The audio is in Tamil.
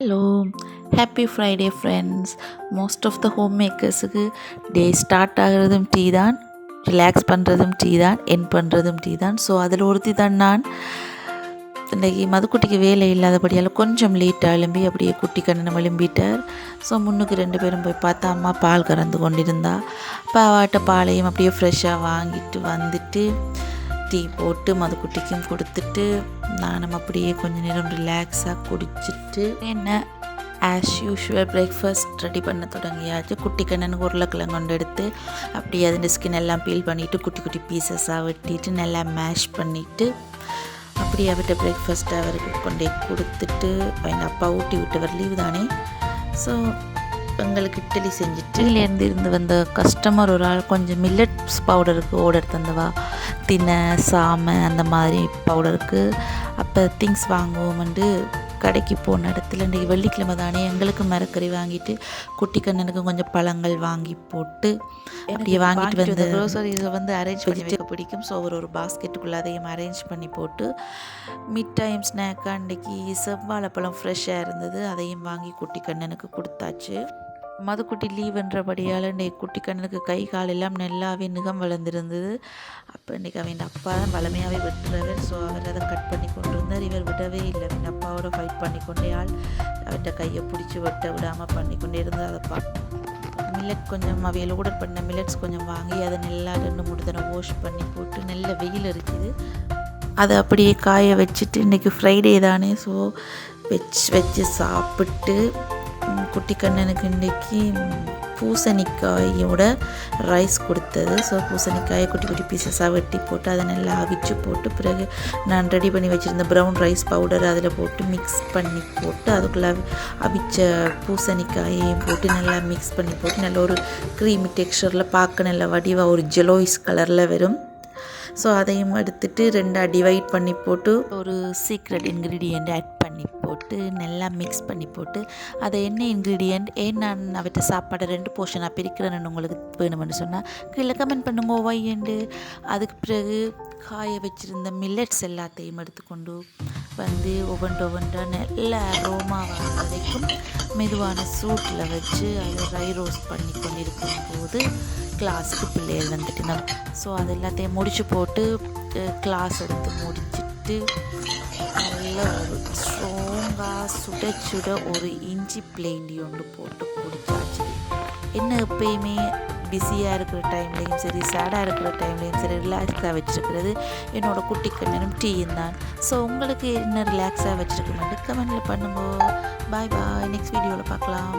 Hello, happy Friday friends. Most of the home மேக்கர்ஸுக்கு டே ஸ்டார்ட் ஆகிறதும் டீ தான், ரிலாக்ஸ் பண்ணுறதும் டீ தான், என் பண்ணுறதும் டீ தான். ஸோ அதில் ஒருத்தி தான் நான். இன்றைக்கி மதுக்குட்டிக்கு வேலை இல்லாதபடியால் கொஞ்சம் லேட்டாக எழும்பி அப்படியே குட்டி கண்ணனை எழும்பிட்டார். ஸோ முன்னுக்கு 2 பேரும் போய் பார்த்தா அம்மா பால் கறந்து கொண்டிருந்தா. அப்போ அவாட்ட பாலையும் அப்படியே ஃப்ரெஷ்ஷாக வாங்கிட்டு வந்துட்டு டீ போட்டு மதுக்குட்டிக்கும் கொடுத்துட்டு நானும் அப்படியே கொஞ்சம் நேரம் ரிலாக்ஸாக குடிச்சிட்டு என்ன ஆஸ் யூஷுவல் பிரேக்ஃபாஸ்ட் ரெடி பண்ண தொடங்கியாச்சு. குட்டி கண்ணனுக்கு உருளைக்கிழங்கு கொண்டு எடுத்து அப்படியே அதில் ஸ்கின் எல்லாம் பீல் பண்ணிவிட்டு குட்டி குட்டி பீசஸாக வெட்டிட்டு நல்லா மேஷ் பண்ணிவிட்டு அப்படியே அவர்கிட்ட பிரேக்ஃபாஸ்ட்டை அவருக்கு கொண்டே கொடுத்துட்டு எங்கள் அப்பா ஊட்டி விட்டவர் லீவு தானே. ஸோ எங்களுக்கு இட்லி செஞ்சுட்டு இருந்து வந்த கஸ்டமர் ஒரு ஆள் கொஞ்சம் மில்லட்ஸ் பவுடருக்கு ஆர்டர் தந்தவா, தினை சாமை அந்த மாதிரி பவுடருக்கு. அப்போ திங்ஸ் வாங்குவோம்ண்டு கடைக்கு போன இடத்துல இன்றைக்கி வெள்ளிக்கிழமை தானே எங்களுக்கு மரக்கறி வாங்கிட்டு குட்டி கண்ணனுக்கு கொஞ்சம் பழங்கள் வாங்கி போட்டு அப்படியே வாங்கிட்டு வந்து க்ரோசரிஸை வந்து அரேஞ்ச் பண்ணி வைக்க பிடிக்கும். ஸோ ஒரு பாஸ்கெட்டுக்குள்ளே அதையும் அரேஞ்ச் பண்ணி போட்டு மிட் டைம் ஸ்நாக்காக இன்றைக்கி செவ்வாழைப்பழம் ஃப்ரெஷ்ஷாக இருந்தது, அதையும் வாங்கி குட்டி கண்ணனுக்கு கொடுத்தாச்சு. மதுக்குட்டி லீவுன்றபடியால் இன்றைக்கி குட்டி கண்ணனுக்கு கை கால் எல்லாம் நல்லாவே நிகம் வளர்ந்துருந்தது. அப்போ இன்றைக்கி அவன் அப்பா தான் வளமையாகவே விட்டுறவர். ஸோ அவர் அதை கட் பண்ணி கொண்டு இருந்தார். இவர் விடவே இல்லை, அவன் அப்பாவோட ஃபைட் பண்ணி கொண்டே ஆள் அவர்கிட்ட கையை பிடிச்சி வெட்ட விடாமல் பண்ணி கொண்டே இருந்தது. அதை மில்லட் கொஞ்சம் அவையில் ஆர்டர் பண்ண மில்லட்ஸ் கொஞ்சம் வாங்கி அதை நல்லா 2-3 தடவை வாஷ் பண்ணி போட்டு நல்ல வெயில் இருக்குது. அதை அப்படியே காய வச்சுட்டு இன்றைக்கி ஃப்ரைடே தானே, ஸோ வச்சு சாப்பிட்டு குட்டி கண்ணனுக்கு இன்றைக்கி பூசணிக்காயோட ரைஸ் கொடுத்தது. ஸோ பூசணிக்காயை குட்டி குட்டி பீசஸாக வெட்டி போட்டு அதை நல்லா அவிச்சு போட்டு பிறகு நான் ரெடி பண்ணி வச்சுருந்த ப்ரௌன் ரைஸ் பவுடர் அதில் போட்டு மிக்ஸ் பண்ணி போட்டு அதுக்குள்ளே அவிச்ச பூசணிக்காயையும் போட்டு நல்லா மிக்ஸ் பண்ணி போட்டு நல்ல ஒரு க்ரீமி டெக்ஸ்சரில் பார்க்க நல்ல வடிவாக ஒரு ஜெலோயிஸ் கலரில் வரும். ஸோ அதையும் எடுத்துட்டு 2 டிவைட் பண்ணி போட்டு ஒரு சீக்ரெட் இன்க்ரீடியண்ட் ஆட் பண்ணி போட்டு நல்லா மிக்ஸ் பண்ணி போட்டு அதை என்ன இன்க்ரீடியண்ட் நான் அவற்றை சாப்பாடை 2 போர்ஷனாக பிரிக்கிறேன்னு உங்களுக்கு வேணுமென்னு சொன்னால் கீழே கமெண்ட் பண்ணுங்க ஒய்யண்டு. அதுக்கு பிறகு காய வச்சுருந்த மில்லட்ஸ் எல்லாத்தையும் எடுத்துக்கொண்டு வந்து ஒவ்வொன்றா நல்ல அரோமாவாக வரைக்கும் மெதுவான சூட்டில் வச்சு அதை ட்ரை ரோஸ்ட் பண்ணி கொண்டிருக்கும் போது கிளாஸுக்கு பிள்ளைகள் வந்துட்டுனாங்க. ஸோ அது எல்லாத்தையும் முடிச்சு போட்டு கிளாஸ் எடுத்து முடிச்சுட்டு நல்ல ஒரு ஸ்ட்ராங்காக சுட சுட ஒரு இஞ்சி பிளேண்டி ஒன்று போட்டு குடிச்சாச்சு. என்ன எப்பயுமே பிஸியாக இருக்கிற டைம்லேயும் சரி, சேடாக இருக்கிற டைம்லேயும் சரி, ரிலாக்ஸாக வச்சுருக்கிறது என்னோடய குட்டி கண்ணனும் டீயும் தான். ஸோ உங்களுக்கு என்ன ரிலாக்ஸாக வச்சுருக்கோம்னு கமெண்டில் பண்ணுங்க. பாய் பாய், நெக்ஸ்ட் வீடியோவில் பார்க்கலாம்.